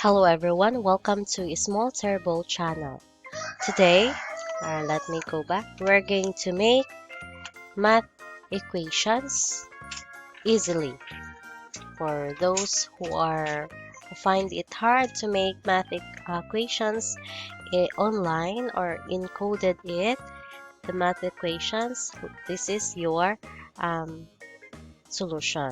Hello everyone, welcome to Small Terrible channel. Today, let me go back. We're going to make math equations easily. For those who find it hard to make math equations online or encoded the math equations, this is your solution.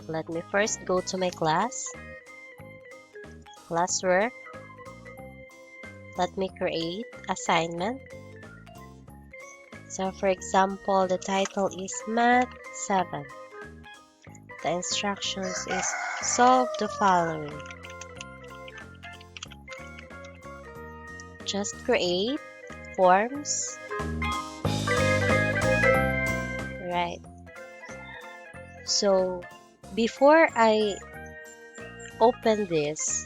Let me first go to my classwork. Let me create assignment. So for example, the title is Math 7. The instructions is solve the following. Just create forms. Right. So before I open this,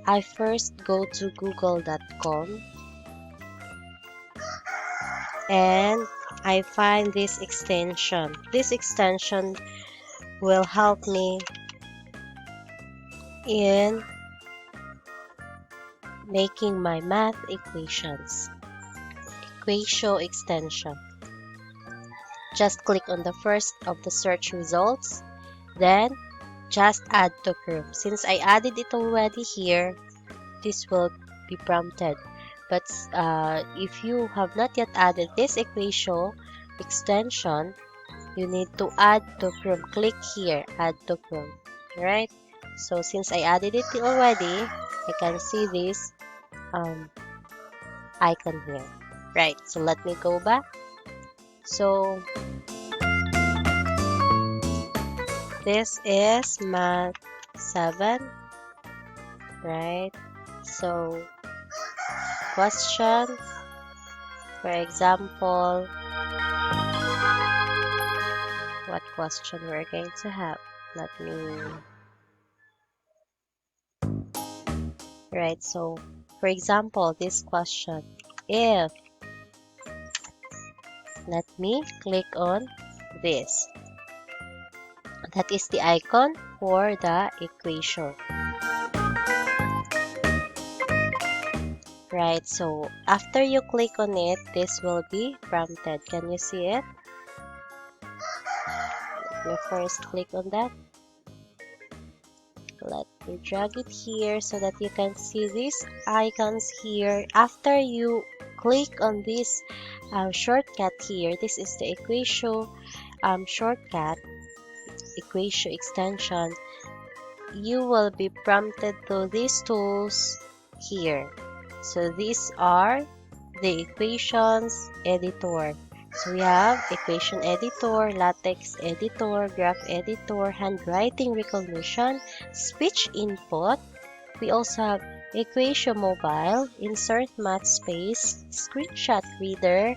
I first go to google.com and I find this extension. This extension will help me in making my math equations. EQUATIO extension. Just click on the first of the search results, then just add to group. Since I added it already here, this will be prompted. But if you have not yet added this EQUATIO extension, you need to add to Chrome. Click here, add to Chrome. Right? So since I added it already, I can see this icon here. Right? So let me go back. So this is Math 7. Right? So question, for example, what question we're going to have? Right, so for example, this question, if, let me click on this. That is the icon for the equation. Right, so after you click on it, this will be prompted. Can you see it? Let me first click on that. Let me drag it here so that you can see these icons here. After you click on this shortcut here, this is the EQUATIO shortcut, EQUATIO extension. You will be prompted to these tools here. So these are the equations editor. So we have equation editor, latex editor, graph editor, handwriting recognition, speech input. We also have EQUATIO mobile, insert math space, screenshot reader,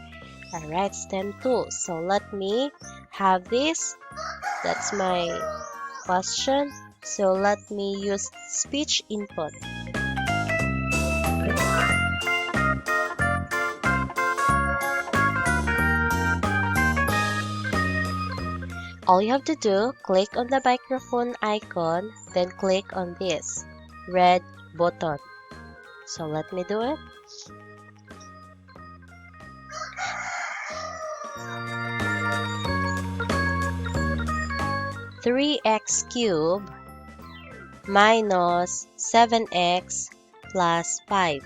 alright, STEM tools. So let me have this. That's my question. So let me use speech input. All you have to do, click on the microphone icon, then click on this red button. So let me do it. (3x cubed minus 7x plus 5).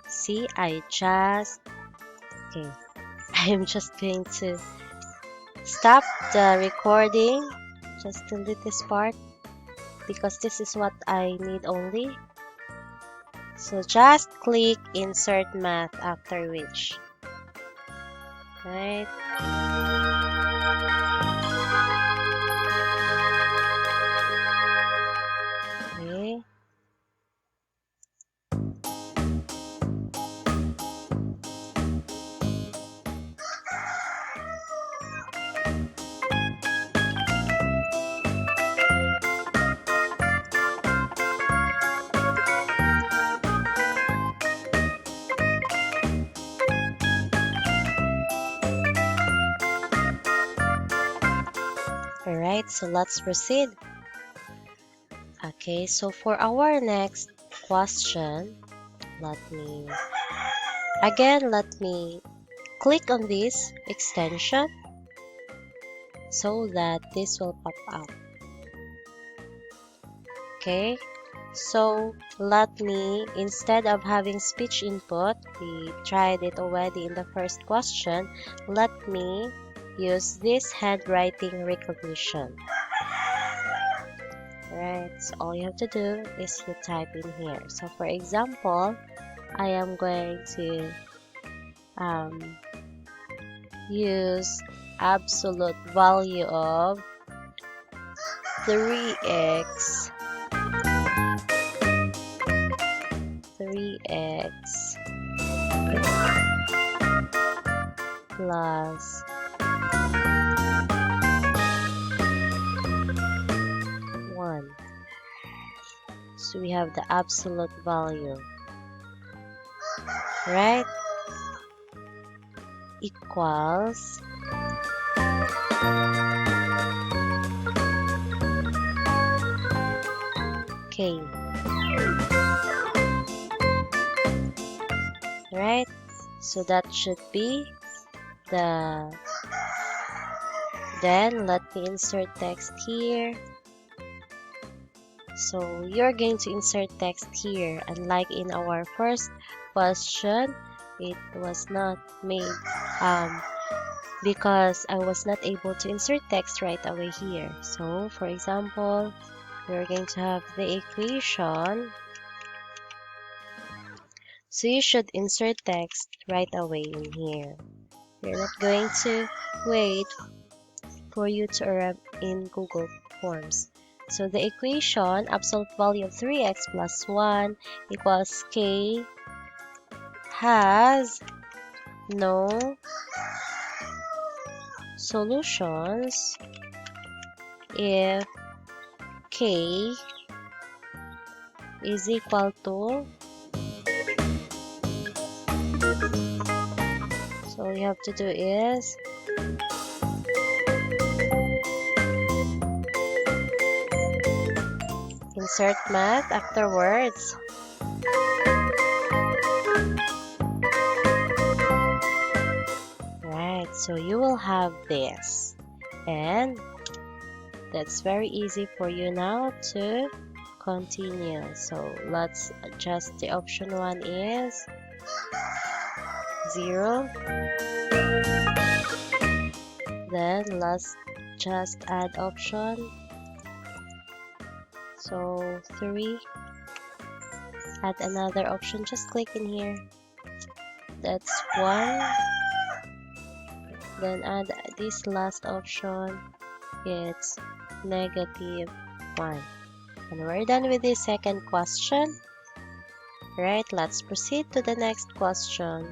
See, I'm just going to stop the recording. Just delete this part because this is what I need only. So just click insert math after which. Right? Okay. Alright, so let's proceed. Okay, so for our next question, let me click on this extension so that this will pop up. Okay, so let me, instead of having speech input, we tried it already in the first question, let me use this handwriting recognition. Right, so all you have to do is you type in here. So for example, I am going to use absolute value of 3x plus 1. So we have the absolute value, right? Equals k. Right? So that should be the. Then let me insert text here. So you're going to insert text here. Unlike in our first question, it was not made because I was not able to insert text right away here. So for example, we're going to have the equation. So you should insert text right away in here. You're not going to wait for you to arrive in Google Forms. So the equation, absolute value of 3x plus 1 equals k, has no solutions if k is equal to, so all you have to do is insert math afterwards. Right, so you will have this, and that's very easy for you now to continue. So let's adjust the option 1 is 0. Then let's just add option. So 3. Add another option, just click in here. That's 1. Then add this last option, it's negative 1. And we're done with this second question. Right, let's proceed to the next question.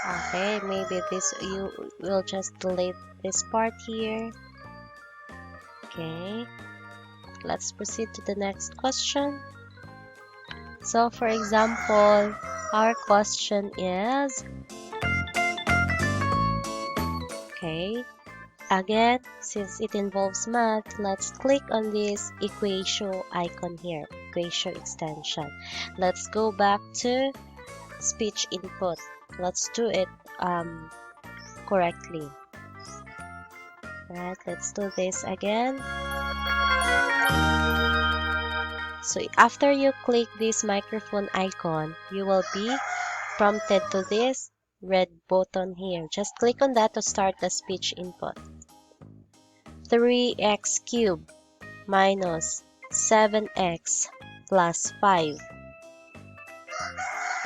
Okay, maybe you will just delete this part here. Okay, let's proceed to the next question. So for example, our question is, okay, again, since it involves math, let's click on this EQUATIO icon here, EQUATIO extension. Let's go back to speech input. Let's do it correctly. Right, let's do this again. So after you click this microphone icon, you will be prompted to this red button here. Just click on that to start the speech input. 3x cubed minus 7x plus 5.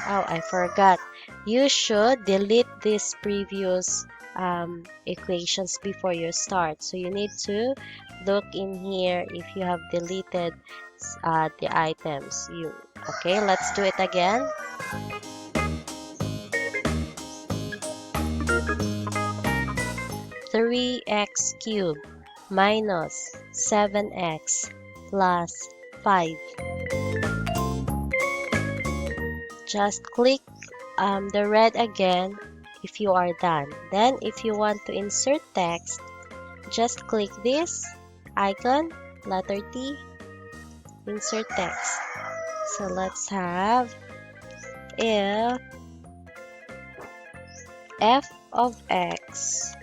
Oh, I forgot. You should delete these previous equations before you start. So you need to look in here if you have deleted the items. Okay, let's do it again. Three x cubed minus 7x plus 5. Just click the red again if you are done. Then if you want to insert text, just click this icon, letter T, insert text. So let's have if f of x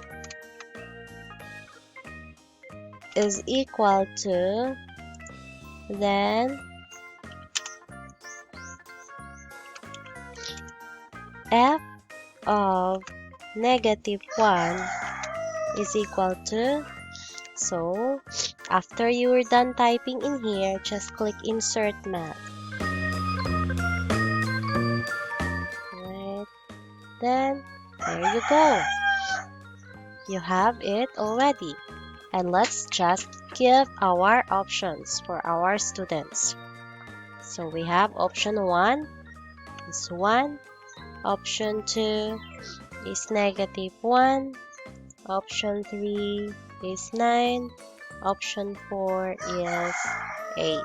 is equal to, then f of -1 is equal to, so after you're done typing in here, just click insert math. Right, then there you go. You have it already. And let's just give our options for our students. So we have option 1 is 1, option 2 is -1, option 3 is 9, option 4 is 8.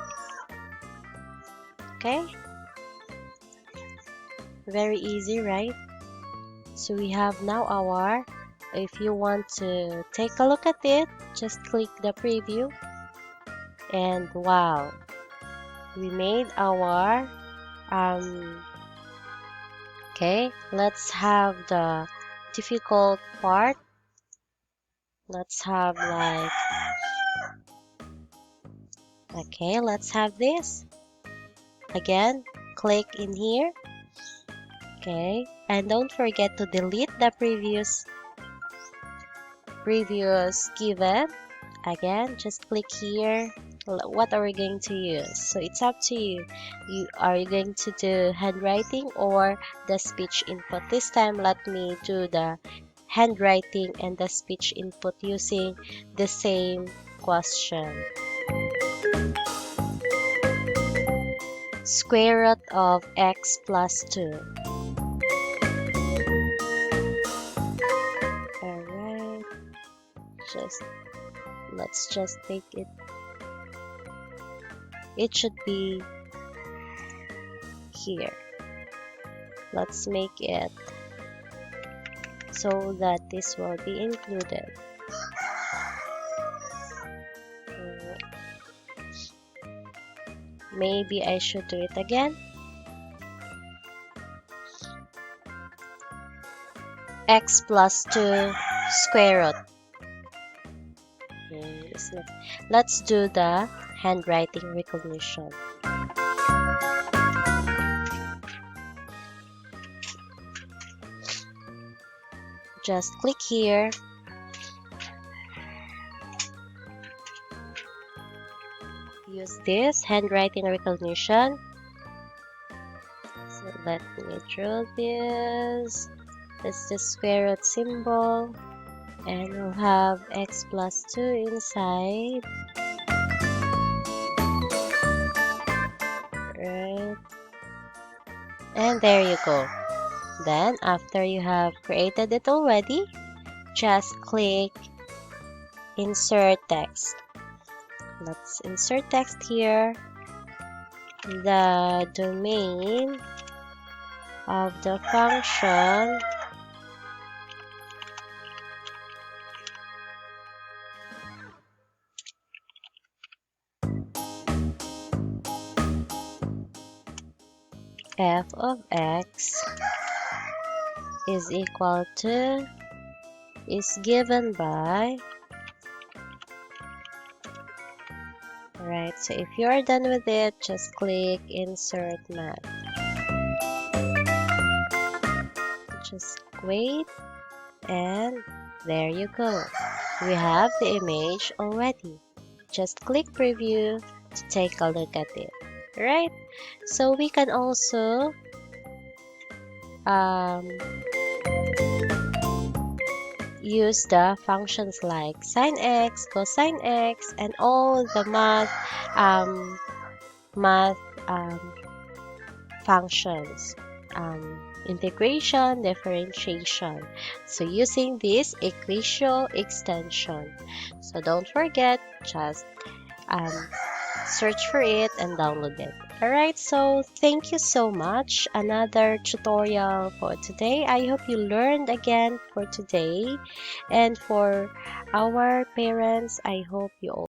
Okay? Very easy, right? So we have now our, if you want to take a look at it, just click the preview. And wow, we made our, okay, let's have the difficult part. Let's have like, okay, let's have this. Again, click in here. Okay, and don't forget to delete the previous given. Again, just click here. What are we going to use? So it's up to you. Are you going to do handwriting or the speech input? This time, let me do the handwriting and the speech input using the same question. Square root of x plus 2. Alright, let's just take it. It should be here. Let's make it so that this will be included. Maybe I should do it again. X plus 2 square root. Let's do the handwriting recognition. Just click here. Use this handwriting recognition. So let me draw this. It's the square root symbol. And we'll have x plus 2 inside. Right. And there you go. Then, after you have created it already, just click Insert Text. Let's insert text here. The domain of the function f of x is equal to is given by. Alright, so if you are done with it, just click Insert Math. Just wait, and there you go. We have the image already. Just click Preview to take a look at it. Right? So we can also use the functions like sine x, cosine x, and all the math functions, integration, differentiation. So using this EQUATIO extension. So don't forget, just search for it and download it. Alright, so thank you so much. Another tutorial for today. I hope you learned again for today. And for our parents, I hope you